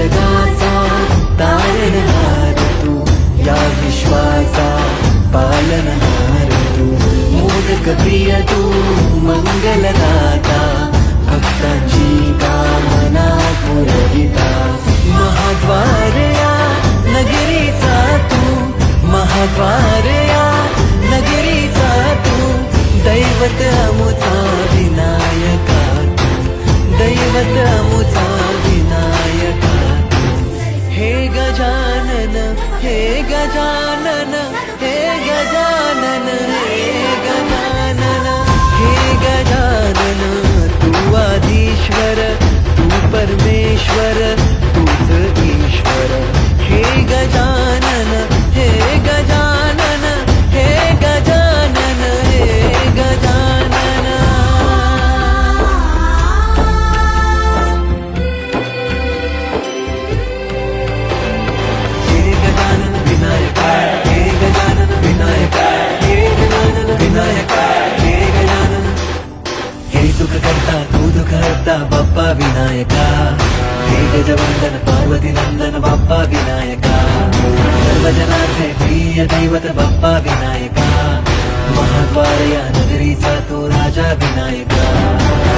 जगाचा तारणहार तू, या विश्वाचा पालनहार तू, मोदक प्रिय तू, मंगलदाता, भक्तांची कामना पुरविता, महाद्वार या नगरीचा तू, महाद्वार या नगरीचा तू, दैवत अमुचा विनायका तू, दैवत अमुचा विनायका तू. हे गजानन, हे गजानन, हे गजानन, हे गजानन, हे गजानन, तू आदिश्वर, तू परमेश्वर, तूच ईश्वर. हे गजानन, हे गजानन, हे गजानन, हे गजानन. हे गजानन विनायका, हे गजानन विनायका, हे गजानन विनायका, हे गजानन. हे सुख करता तू दुःख हरता बाप्पा विनायका, हे गजवंदन पार्वती नंदन बाप्पा विनायका, सर्वजनाचे प्रिय दैवत बाप्पा विनायका, महाद्वार या नगरीचा तो राजा विनायका.